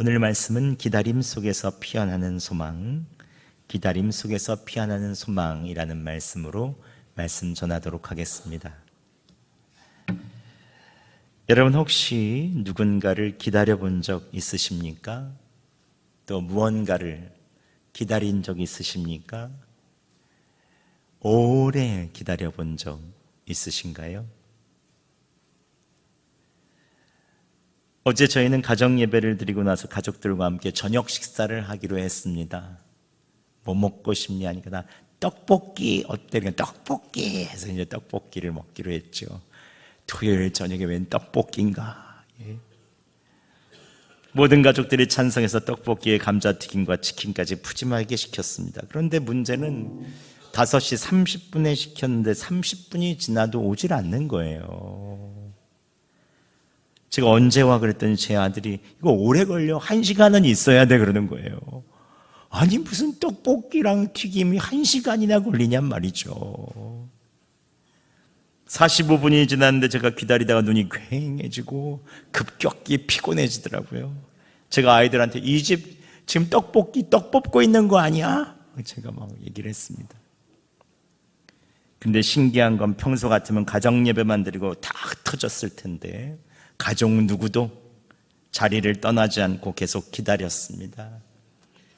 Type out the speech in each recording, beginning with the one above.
오늘 말씀은 기다림 속에서 피어나는 소망, 기다림 속에서 피어나는 소망이라는 말씀으로 말씀 전하도록 하겠습니다. 여러분 혹시 누군가를 기다려본 적 있으십니까? 또 무언가를 기다린 적 있으십니까? 오래 기다려본 적 있으신가요? 어제 저희는 가정 예배를 드리고 나서 가족들과 함께 저녁 식사를 하기로 했습니다. 뭐 먹고 싶니 하니까 나 떡볶이 어때? 그러니까 떡볶이 해서 이제 떡볶이를 먹기로 했죠. 토요일 저녁에 웬 떡볶이인가? 예. 모든 가족들이 찬성해서 떡볶이에 감자튀김과 치킨까지 푸짐하게 시켰습니다. 그런데 문제는 5시 30분에 시켰는데 30분이 지나도 오질 않는 거예요. 제가 언제 와 그랬더니 제 아들이 이거 오래 걸려 1시간은 있어야 돼 그러는 거예요. 아니 무슨 떡볶이랑 튀김이 1시간이나 걸리냔 말이죠. 45분이 지났는데 제가 기다리다가 눈이 퀭해지고 급격히 피곤해지더라고요. 제가 아이들한테 이 집 지금 떡볶이 떡 뽑고 있는 거 아니야? 제가 막 얘기를 했습니다. 근데 신기한 건 평소 같으면 가정 예배만 드리고 다 흩어졌을 텐데 가족 누구도 자리를 떠나지 않고 계속 기다렸습니다.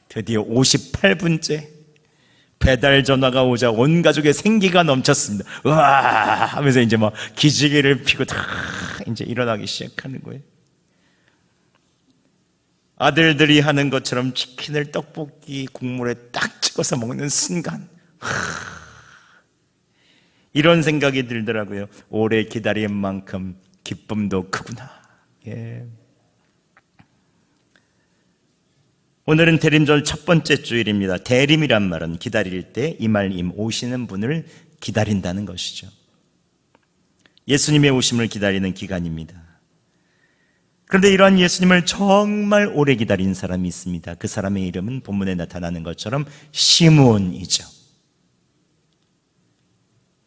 드디어 58분째 배달 전화가 오자 온 가족의 생기가 넘쳤습니다. 와 하면서 이제 막 기지개를 피고 다 이제 일어나기 시작하는 거예요. 아들들이 하는 것처럼 치킨을 떡볶이 국물에 딱 찍어서 먹는 순간 이런 생각이 들더라고요. 오래 기다린 만큼 기쁨도 크구나. 예. 오늘은 대림절 첫 번째 주일입니다. 대림이란 말은 기다릴 때 이말임 오시는 분을 기다린다는 것이죠. 예수님의 오심을 기다리는 기간입니다. 그런데 이러한 예수님을 정말 오래 기다린 사람이 있습니다. 그 사람의 이름은 본문에 나타나는 것처럼 시므온이죠.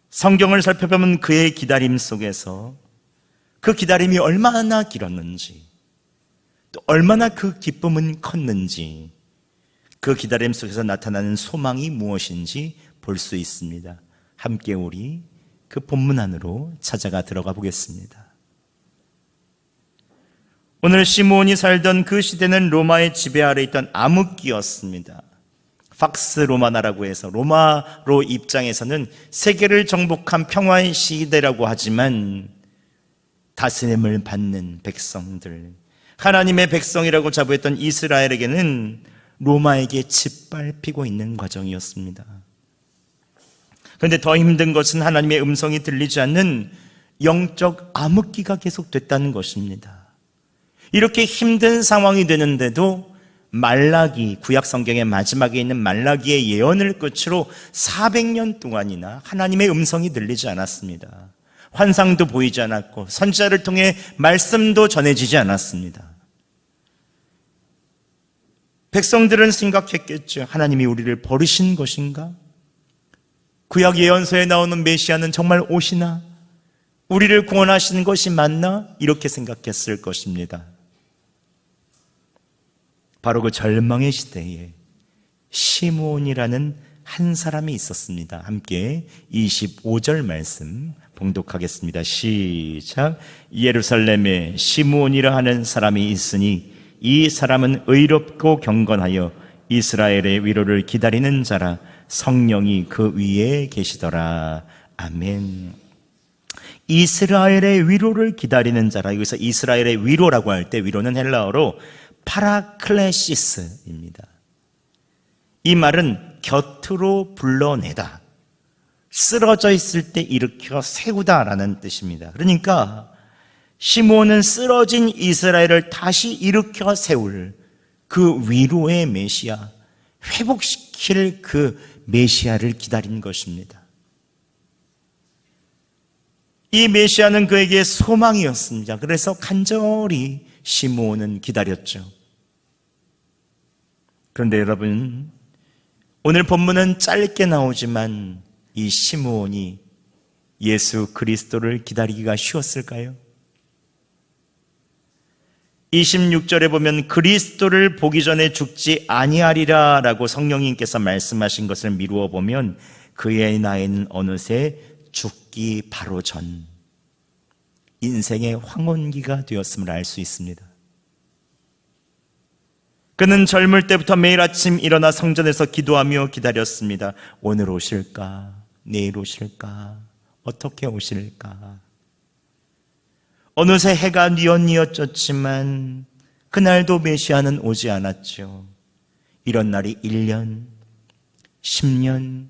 성경을 살펴보면 그의 기다림 속에서 그 기다림이 얼마나 길었는지, 또 얼마나 그 기쁨은 컸는지, 그 기다림 속에서 나타나는 소망이 무엇인지 볼 수 있습니다. 함께 우리 그 본문 안으로 찾아가 들어가 보겠습니다. 오늘 시므온이 살던 그 시대는 로마의 지배 아래 있던 암흑기였습니다. 팍스 로마나라고 해서 로마로 입장에서는 세계를 정복한 평화의 시대라고 하지만 다스림을 받는 백성들, 하나님의 백성이라고 자부했던 이스라엘에게는 로마에게 짓밟히고 있는 과정이었습니다. 그런데 더 힘든 것은 하나님의 음성이 들리지 않는 영적 암흑기가 계속됐다는 것입니다. 이렇게 힘든 상황이 되는데도 말라기, 구약 성경의 마지막에 있는 말라기의 예언을 끝으로 400년 동안이나 하나님의 음성이 들리지 않았습니다. 환상도 보이지 않았고 선지자를 통해 말씀도 전해지지 않았습니다. 백성들은 생각했겠죠. 하나님이 우리를 버리신 것인가? 구약 예언서에 나오는 메시아는 정말 오시나? 우리를 구원하시는 것이 맞나? 이렇게 생각했을 것입니다. 바로 그 절망의 시대에 시므온이라는 한 사람이 있었습니다. 함께 25절 말씀 봉독하겠습니다. 시작. 예루살렘에 시므온이라 하는 사람이 있으니 이 사람은 의롭고 경건하여 이스라엘의 위로를 기다리는 자라. 성령이 그 위에 계시더라. 아멘. 이스라엘의 위로를 기다리는 자라. 여기서 이스라엘의 위로라고 할 때 위로는 헬라어로 파라클레시스입니다. 이 말은 곁으로 불러내다, 쓰러져 있을 때 일으켜 세우다라는 뜻입니다. 그러니까 시므온은 쓰러진 이스라엘을 다시 일으켜 세울 그 위로의 메시아, 회복시킬 그 메시아를 기다린 것입니다. 이 메시아는 그에게 소망이었습니다. 그래서 간절히 시므온은 기다렸죠. 그런데 여러분, 오늘 본문은 짧게 나오지만 이 시므온이 예수 그리스도를 기다리기가 쉬웠을까요? 26절에 보면 그리스도를 보기 전에 죽지 아니하리라 라고 성령님께서 말씀하신 것을 미루어 보면 그의 나이는 어느새 죽기 바로 전 인생의 황혼기가 되었음을 알 수 있습니다. 그는 젊을 때부터 매일 아침 일어나 성전에서 기도하며 기다렸습니다. 오늘 오실까? 내일 오실까? 어떻게 오실까? 어느새 해가 뉘엿뉘엿 그날도 메시아는 오지 않았죠. 이런 날이 1년, 10년,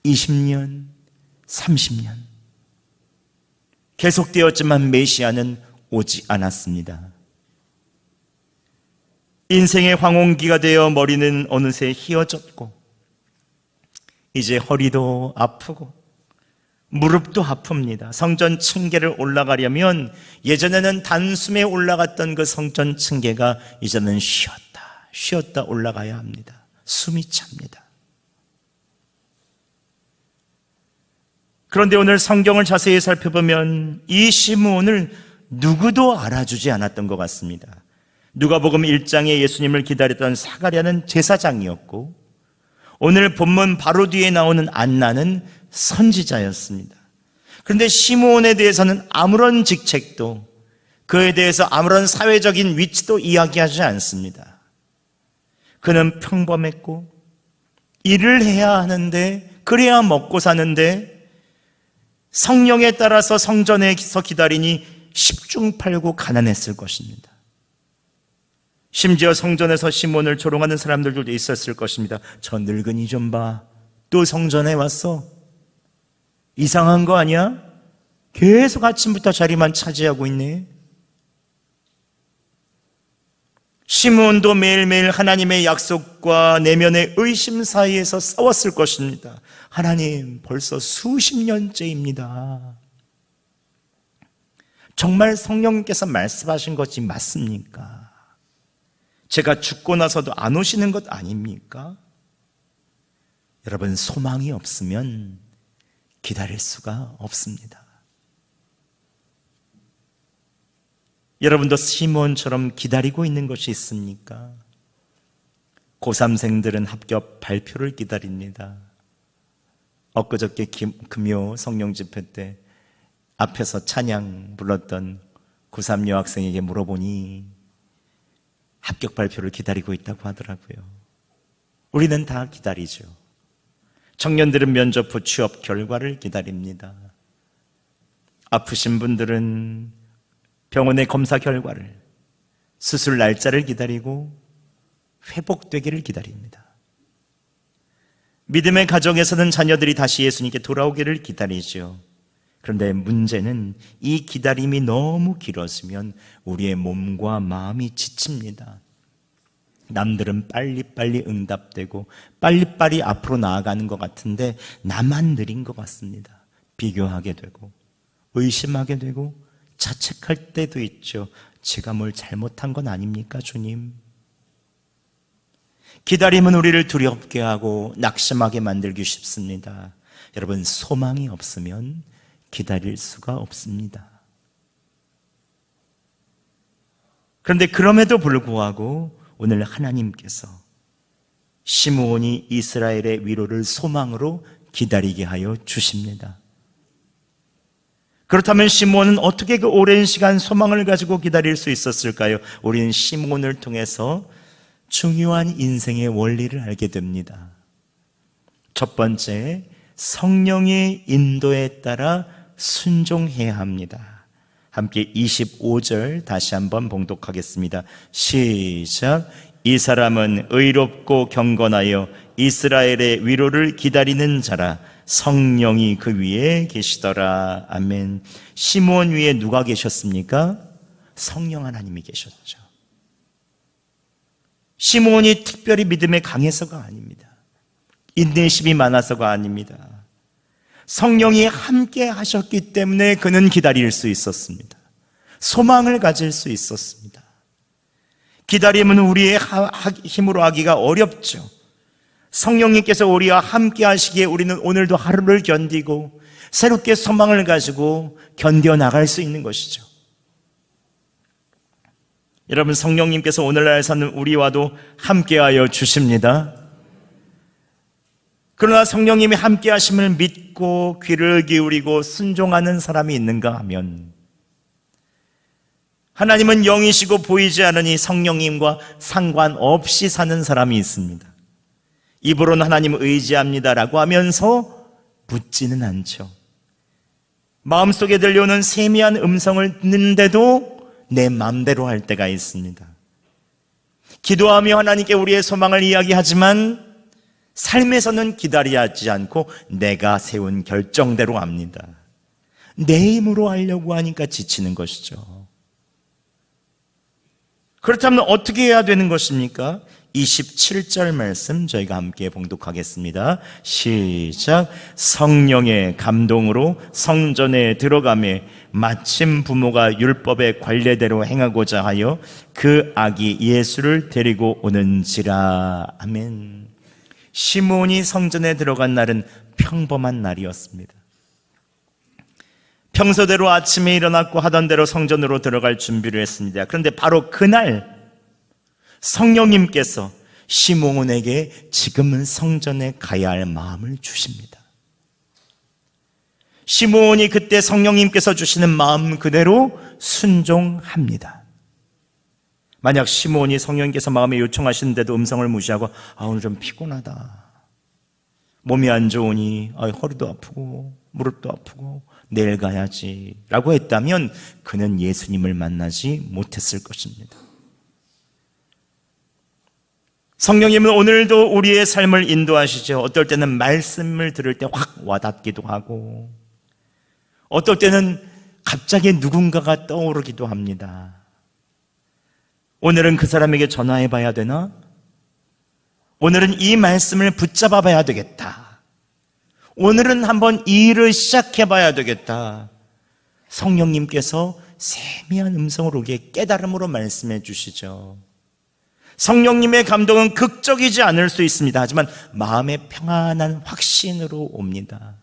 20년, 30년 계속되었지만 메시아는 오지 않았습니다. 인생의 황혼기가 되어 머리는 어느새 휘어졌고 이제 허리도 아프고 무릎도 아픕니다. 성전 층계를 올라가려면 예전에는 단숨에 올라갔던 그 성전 층계가 이제는 쉬었다 올라가야 합니다. 숨이 찹니다. 그런데 오늘 성경을 자세히 살펴보면 이 시므온을 누구도 알아주지 않았던 것 같습니다. 누가복음 1장에 예수님을 기다렸던 사가랴는 제사장이었고 오늘 본문 바로 뒤에 나오는 안나는 선지자였습니다. 그런데 시므온에 대해서는 아무런 직책도 그에 대해서 아무런 사회적인 위치도 이야기하지 않습니다. 그는 평범했고 일을 해야 하는데 그래야 먹고 사는데 성령에 따라서 성전에서 기다리니 10중8구 가난했을 것입니다. 심지어 성전에서 시몬을 조롱하는 사람들도 있었을 것입니다. 저 늙은이 좀 봐. 또 성전에 왔어? 이상한 거 아니야? 계속 아침부터 자리만 차지하고 있네. 시므온도 매일매일 하나님의 약속과 내면의 의심 사이에서 싸웠을 것입니다. 하나님, 벌써 수십 년째입니다. 정말 성령님께서 말씀하신 것이 맞습니까? 제가 죽고 나서도 안 오시는 것 아닙니까? 여러분, 소망이 없으면 기다릴 수가 없습니다. 여러분도 시몬처럼 기다리고 있는 것이 있습니까? 고3생들은 합격 발표를 기다립니다. 엊그저께 금요 성령 집회 때 앞에서 찬양 불렀던 고3 여학생에게 물어보니 합격 발표를 기다리고 있다고 하더라고요. 우리는 다 기다리죠. 청년들은 면접 후 취업 결과를 기다립니다. 아프신 분들은 병원의 검사 결과를, 수술 날짜를 기다리고 회복되기를 기다립니다. 믿음의 가정에서는 자녀들이 다시 예수님께 돌아오기를 기다리죠. 그런데 문제는 이 기다림이 너무 길어지면 우리의 몸과 마음이 지칩니다. 남들은 빨리빨리 응답되고 빨리빨리 앞으로 나아가는 것 같은데 나만 느린 것 같습니다. 비교하게 되고 의심하게 되고 자책할 때도 있죠. 제가 뭘 잘못한 건 아닙니까, 주님? 기다림은 우리를 두렵게 하고 낙심하게 만들기 쉽습니다. 여러분, 소망이 없으면 기다릴 수가 없습니다. 그런데 그럼에도 불구하고 오늘 하나님께서 시므온이 이스라엘의 위로를 소망으로 기다리게 하여 주십니다. 그렇다면 시므온은 어떻게 그 오랜 시간 소망을 가지고 기다릴 수 있었을까요? 우리는 시므온을 통해서 중요한 인생의 원리를 알게 됩니다. 첫 번째, 성령의 인도에 따라 순종해야 합니다. 함께 25절 다시 한번 봉독하겠습니다. 시작. 이 사람은 의롭고 경건하여 이스라엘의 위로를 기다리는 자라. 성령이 그 위에 계시더라. 아멘. 시므온 위에 누가 계셨습니까? 성령 하나님이 계셨죠. 시므온이 특별히 믿음에 강해서가 아닙니다. 인내심이 많아서가 아닙니다. 성령이 함께 하셨기 때문에 그는 기다릴 수 있었습니다. 소망을 가질 수 있었습니다. 기다림은 우리의 힘으로 하기가 어렵죠. 성령님께서 우리와 함께 하시기에 우리는 오늘도 하루를 견디고 새롭게 소망을 가지고 견뎌나갈 수 있는 것이죠. 여러분, 성령님께서 오늘날 사는 우리와도 함께하여 주십니다. 그러나 성령님이 함께하심을 믿고 귀를 기울이고 순종하는 사람이 있는가 하면, 하나님은 영이시고 보이지 않으니 성령님과 상관없이 사는 사람이 있습니다. 입으로는 하나님을 의지합니다라고 하면서 묻지는 않죠. 마음속에 들려오는 세미한 음성을 듣는데도 내 마음대로 할 때가 있습니다. 기도하며 하나님께 우리의 소망을 이야기하지만 삶에서는 기다리지 않고 내가 세운 결정대로 합니다. 내 힘으로 하려고 하니까 지치는 것이죠. 그렇다면 어떻게 해야 되는 것입니까? 27절 말씀 저희가 함께 봉독하겠습니다. 시작. 성령의 감동으로 성전에 들어가매 마침 부모가 율법의 관례대로 행하고자 하여 그 아기 예수를 데리고 오는지라. 아멘. 시므온이 성전에 들어간 날은 평범한 날이었습니다. 평소대로 아침에 일어났고 하던 대로 성전으로 들어갈 준비를 했습니다. 그런데 바로 그날 성령님께서 시므온에게 지금은 성전에 가야 할 마음을 주십니다. 시므온이 그때 성령님께서 주시는 마음 그대로 순종합니다. 만약 시므온이 성령님께서 마음에 요청하시는데도 음성을 무시하고 오늘 좀 피곤하다, 몸이 안 좋으니 허리도 아프고 무릎도 아프고 내일 가야지 라고 했다면 그는 예수님을 만나지 못했을 것입니다. 성령님은 오늘도 우리의 삶을 인도하시죠. 어떨 때는 말씀을 들을 때 확 와닿기도 하고, 어떨 때는 갑자기 누군가가 떠오르기도 합니다. 오늘은 그 사람에게 전화해 봐야 되나? 오늘은 이 말씀을 붙잡아 봐야 되겠다. 오늘은 한번 이 일을 시작해 봐야 되겠다. 성령님께서 세미한 음성으로 우리에게 깨달음으로 말씀해 주시죠. 성령님의 감동은 극적이지 않을 수 있습니다. 하지만 마음의 평안한 확신으로 옵니다.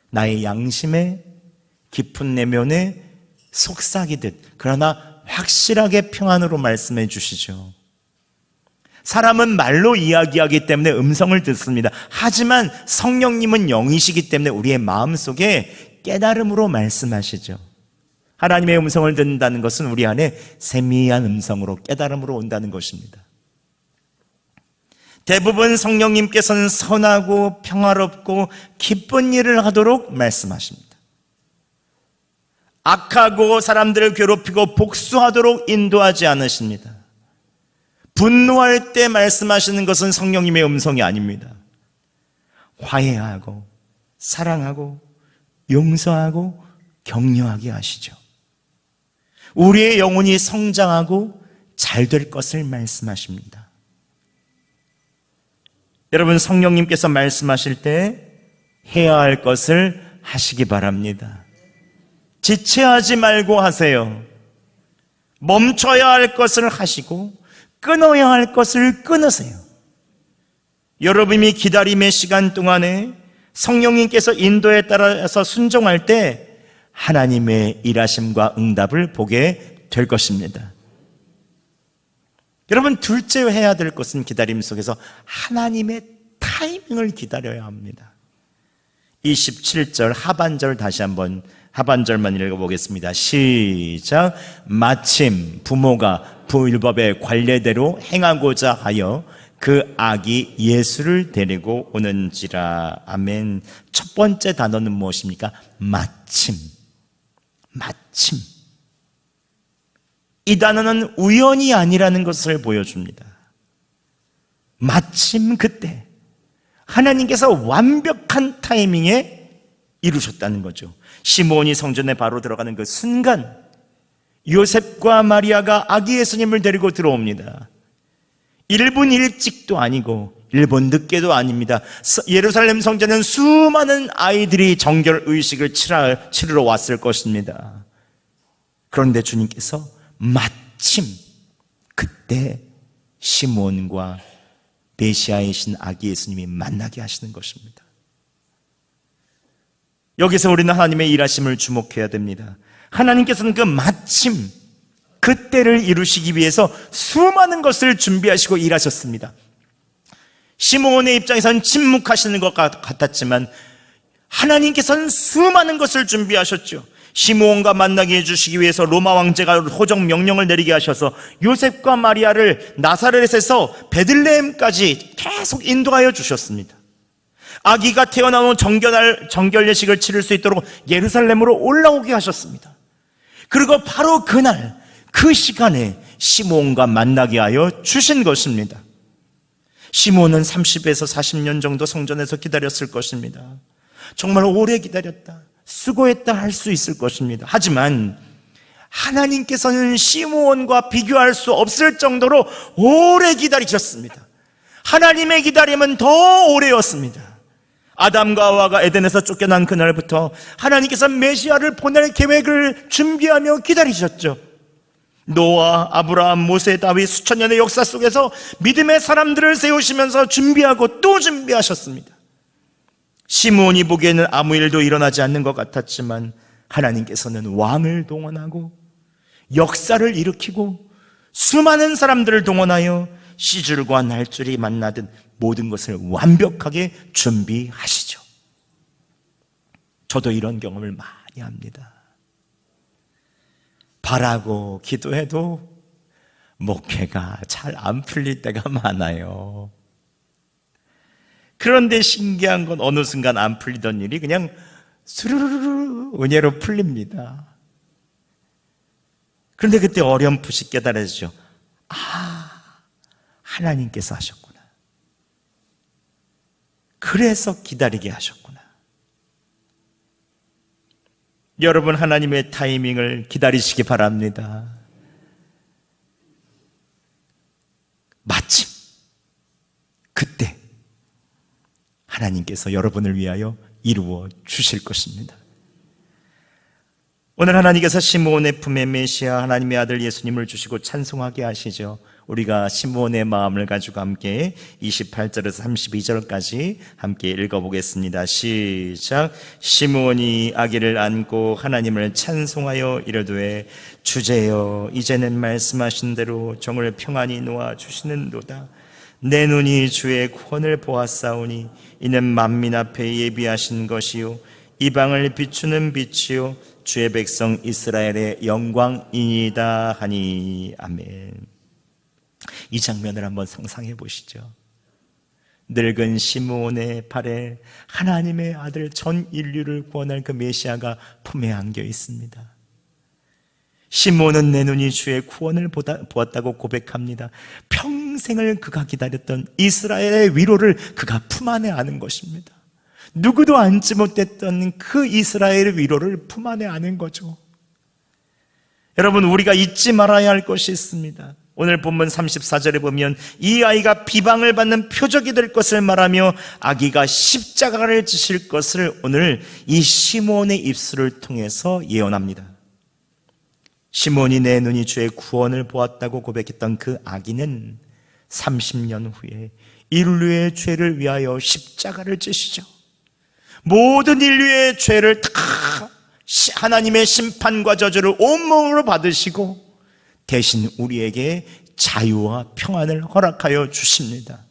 나의 양심에 깊은 내면에 속삭이듯, 그러나 확실하게 평안으로 말씀해 주시죠. 사람은 말로 이야기하기 때문에 음성을 듣습니다. 하지만 성령님은 영이시기 때문에 우리의 마음속에 깨달음으로 말씀하시죠. 하나님의 음성을 듣는다는 것은 우리 안에 세미한 음성으로 깨달음으로 온다는 것입니다. 대부분 성령님께서는 선하고 평화롭고 기쁜 일을 하도록 말씀하십니다. 악하고 사람들을 괴롭히고 복수하도록 인도하지 않으십니다. 분노할 때 말씀하시는 것은 성령님의 음성이 아닙니다. 화해하고 사랑하고 용서하고 격려하게 하시죠. 우리의 영혼이 성장하고 잘 될 것을 말씀하십니다. 여러분, 성령님께서 말씀하실 때 해야 할 것을 하시기 바랍니다. 지체하지 말고 하세요. 멈춰야 할 것을 하시고 끊어야 할 것을 끊으세요. 여러분이 기다림의 시간 동안에 성령님께서 인도에 따라서 순종할 때 하나님의 일하심과 응답을 보게 될 것입니다. 여러분, 둘째 해야 될 것은 기다림 속에서 하나님의 타이밍을 기다려야 합니다. 27절 하반절 다시 한번 하반절만 읽어보겠습니다. 시작. 마침 부모가 율법의 관례대로 행하고자 하여 그 아기 예수를 데리고 오는지라. 아멘. 첫 번째 단어는 무엇입니까? 마침. 마침. 이 단어는 우연이 아니라는 것을 보여줍니다. 마침 그때 하나님께서 완벽한 타이밍에 이루셨다는 거죠. 시므온이 성전에 바로 들어가는 그 순간 요셉과 마리아가 아기 예수님을 데리고 들어옵니다. 1분 일찍도 아니고 1분 늦게도 아닙니다. 예루살렘 성전은 수많은 아이들이 정결 의식을 치르러 왔을 것입니다. 그런데 주님께서 마침 그때 시므온과 메시아이신 아기 예수님이 만나게 하시는 것입니다. 여기서 우리는 하나님의 일하심을 주목해야 됩니다. 하나님께서는 그 마침, 그 때를 이루시기 위해서 수많은 것을 준비하시고 일하셨습니다. 시므온의 입장에서는 침묵하시는 것 같았지만 하나님께서는 수많은 것을 준비하셨죠. 시므온과 만나게 해주시기 위해서 로마 왕제가 호정 명령을 내리게 하셔서 요셉과 마리아를 나사렛에서 베들레헴까지 계속 인도하여 주셨습니다. 아기가 태어나온 정결 예식을 치를 수 있도록 예루살렘으로 올라오게 하셨습니다. 그리고 바로 그날 그 시간에 시므온과 만나게 하여 주신 것입니다. 시므온은 30에서 40년 정도 성전에서 기다렸을 것입니다. 정말 오래 기다렸다, 수고했다 할 수 있을 것입니다. 하지만 하나님께서는 시므온과 비교할 수 없을 정도로 오래 기다리셨습니다. 하나님의 기다림은 더 오래였습니다. 아담과 하와가 에덴에서 쫓겨난 그날부터 하나님께서 메시아를 보낼 계획을 준비하며 기다리셨죠. 노아, 아브라함, 모세, 다윗 수천 년의 역사 속에서 믿음의 사람들을 세우시면서 준비하고 또 준비하셨습니다. 시므온이 보기에는 아무 일도 일어나지 않는 것 같았지만 하나님께서는 왕을 동원하고 역사를 일으키고 수많은 사람들을 동원하여 시줄과 날줄이 만나듯 모든 것을 완벽하게 준비하시죠. 저도 이런 경험을 많이 합니다. 바라고 기도해도 목회가 잘 안 풀릴 때가 많아요. 그런데 신기한 건 어느 순간 안 풀리던 일이 그냥 스르르르 은혜로 풀립니다. 그런데 그때 어렴풋이 깨달아지죠. 하나님께서 하셨구나. 그래서 기다리게 하셨구나. 여러분, 하나님의 타이밍을 기다리시기 바랍니다. 마침 그때 하나님께서 여러분을 위하여 이루어 주실 것입니다. 오늘 하나님께서 시므온의 품에 메시아 하나님의 아들 예수님을 주시고 찬송하게 하시죠. 우리가 시므온의 마음을 가지고 함께 28절에서 32절까지 함께 읽어보겠습니다. 시작. 시므온이 아기를 안고 하나님을 찬송하여 이르되 주제여 이제는 말씀하신 대로 종을 평안히 놓아 주시는도다. 내 눈이 주의 구원을 보았사오니 이는 만민 앞에 예비하신 것이요 이방을 비추는 빛이요 주의 백성 이스라엘의 영광이니이다 하니. 아멘. 이 장면을 한번 상상해 보시죠. 늙은 시므온의 발에 하나님의 아들 전 인류를 구원할 그 메시아가 품에 안겨 있습니다. 시므온은 내 눈이 주의 구원을 보았다고 고백합니다. 평생을 그가 기다렸던 이스라엘의 위로를 그가 품 안에 안은 것입니다. 누구도 안지 못했던 그 이스라엘의 위로를 품 안에 안은 거죠. 여러분, 우리가 잊지 말아야 할 것이 있습니다. 오늘 본문 34절에 보면 이 아이가 비방을 받는 표적이 될 것을 말하며 아기가 십자가를 지실 것을 오늘 이 시므온의 입술을 통해서 예언합니다. 시므온이 내 눈이 주의 구원을 보았다고 고백했던 그 아기는 30년 후에 인류의 죄를 위하여 십자가를 지시죠. 모든 인류의 죄를 다 하나님의 심판과 저주를 온몸으로 받으시고 대신 우리에게 자유와 평안을 허락하여 주십니다.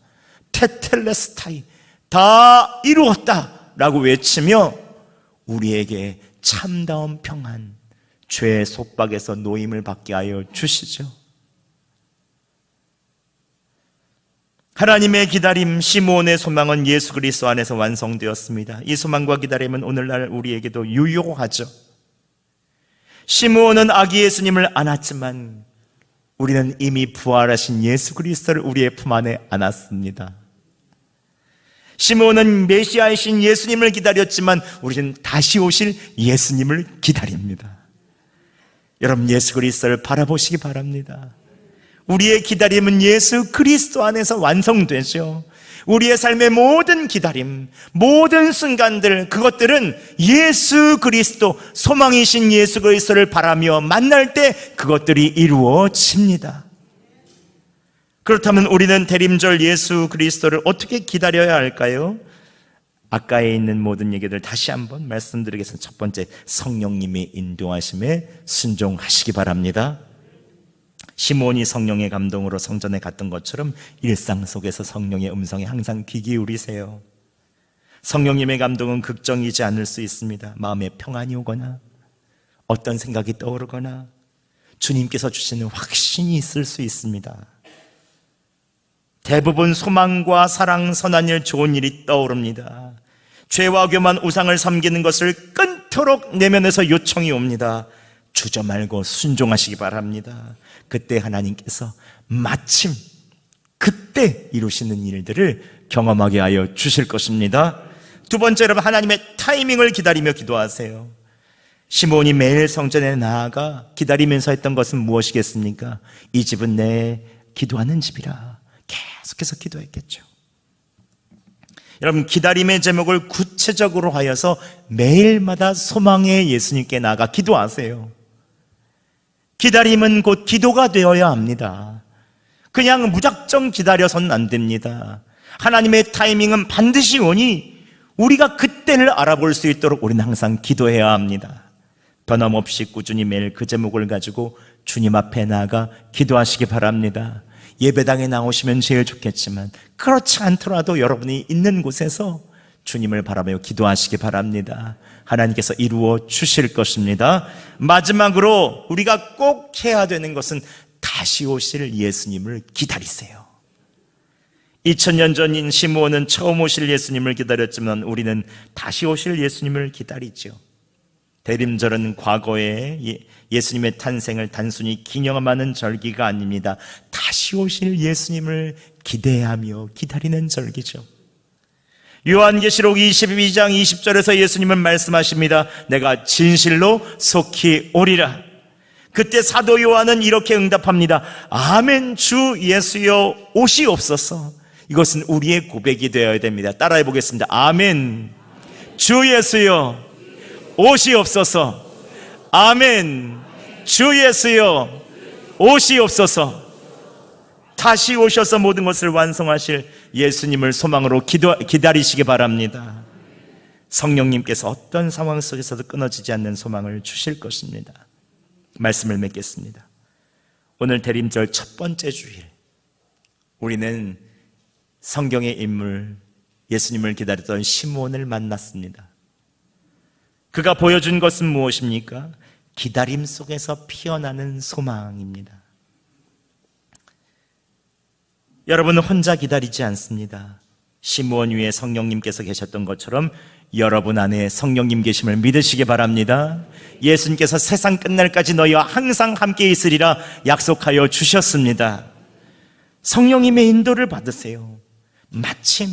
테텔레스타이, 다 이루었다 라고 외치며 우리에게 참다운 평안, 죄의 속박에서 노임을 받게 하여 주시죠. 하나님의 기다림, 시므온의 소망은 예수 그리스도 안에서 완성되었습니다. 이 소망과 기다림은 오늘날 우리에게도 유효하죠. 시므온은 아기 예수님을 안았지만 우리는 이미 부활하신 예수 그리스도를 우리의 품 안에 안았습니다. 시므온은 메시아이신 예수님을 기다렸지만 우리는 다시 오실 예수님을 기다립니다. 여러분, 예수 그리스도를 바라보시기 바랍니다. 우리의 기다림은 예수 그리스도 안에서 완성되죠. 우리의 삶의 모든 기다림, 모든 순간들, 그것들은 예수 그리스도, 소망이신 예수 그리스도를 바라며 만날 때 그것들이 이루어집니다. 그렇다면 우리는 대림절 예수 그리스도를 어떻게 기다려야 할까요? 아까에 있는 모든 얘기들 다시 한번 말씀드리겠습니다. 첫 번째, 성령님의 인도하심에 순종하시기 바랍니다. 시몬이 성령의 감동으로 성전에 갔던 것처럼 일상 속에서 성령의 음성에 항상 귀 기울이세요. 성령님의 감동은 극정이지 않을 수 있습니다. 마음에 평안이 오거나 어떤 생각이 떠오르거나 주님께서 주시는 확신이 있을 수 있습니다. 대부분 소망과 사랑, 선한 일, 좋은 일이 떠오릅니다. 죄와 교만, 우상을 섬기는 것을 끊도록 내면에서 요청이 옵니다. 주저 말고 순종하시기 바랍니다. 그때 하나님께서 마침 그때 이루시는 일들을 경험하게 하여 주실 것입니다. 두 번째, 여러분, 하나님의 타이밍을 기다리며 기도하세요. 시몬이 매일 성전에 나아가 기다리면서 했던 것은 무엇이겠습니까? 이 집은 내 기도하는 집이라 계속해서 기도했겠죠. 여러분, 기다림의 제목을 구체적으로 하여서 매일마다 소망의 예수님께 나아가 기도하세요. 기다림은 곧 기도가 되어야 합니다. 그냥 무작정 기다려서는 안 됩니다. 하나님의 타이밍은 반드시 오니 우리가 그때를 알아볼 수 있도록 우리는 항상 기도해야 합니다. 변함없이 꾸준히 매일 그 제목을 가지고 주님 앞에 나아가 기도하시기 바랍니다. 예배당에 나오시면 제일 좋겠지만 그렇지 않더라도 여러분이 있는 곳에서 주님을 바라며 기도하시기 바랍니다. 하나님께서 이루어 주실 것입니다. 마지막으로 우리가 꼭 해야 되는 것은 다시 오실 예수님을 기다리세요. 2000년 전인 시므온은 처음 오실 예수님을 기다렸지만 우리는 다시 오실 예수님을 기다리죠. 대림절은 과거의 예수님의 탄생을 단순히 기념하는 절기가 아닙니다. 다시 오실 예수님을 기대하며 기다리는 절기죠. 요한계시록 22장 20절에서 예수님은 말씀하십니다. 내가 진실로 속히 오리라. 그때 사도 요한은 이렇게 응답합니다. 아멘, 주 예수여 오시옵소서. 이것은 우리의 고백이 되어야 됩니다. 따라해 보겠습니다. 아멘, 주 예수여 오시옵소서. 아멘, 주 예수여 오시옵소서. 다시 오셔서 모든 것을 완성하실 예수님을 소망으로 기다리시기 바랍니다. 성령님께서 어떤 상황 속에서도 끊어지지 않는 소망을 주실 것입니다. 말씀을 맺겠습니다. 오늘 대림절 첫 번째 주일, 우리는 성경의 인물 예수님을 기다렸던 시므온을 만났습니다. 그가 보여준 것은 무엇입니까? 기다림 속에서 피어나는 소망입니다. 여러분은 혼자 기다리지 않습니다. 시므온 위에 성령님께서 계셨던 것처럼 여러분 안에 성령님 계심을 믿으시기 바랍니다. 예수님께서 세상 끝날까지 너희와 항상 함께 있으리라 약속하여 주셨습니다. 성령님의 인도를 받으세요. 마침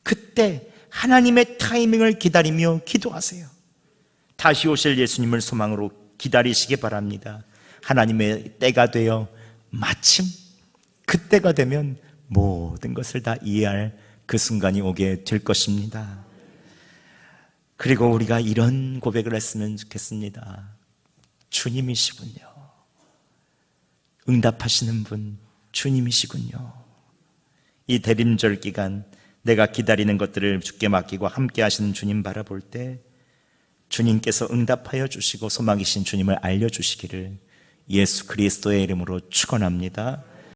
그때 하나님의 타이밍을 기다리며 기도하세요. 다시 오실 예수님을 소망으로 기다리시기 바랍니다. 하나님의 때가 되어 마침 그때가 되면 모든 것을 다 이해할 그 순간이 오게 될 것입니다. 그리고 우리가 이런 고백을 했으면 좋겠습니다. 주님이시군요. 응답하시는 분 주님이시군요. 이 대림절 기간 내가 기다리는 것들을 주께 맡기고 함께 하시는 주님 바라볼 때 주님께서 응답하여 주시고 소망이신 주님을 알려주시기를 예수 그리스도의 이름으로 축원합니다.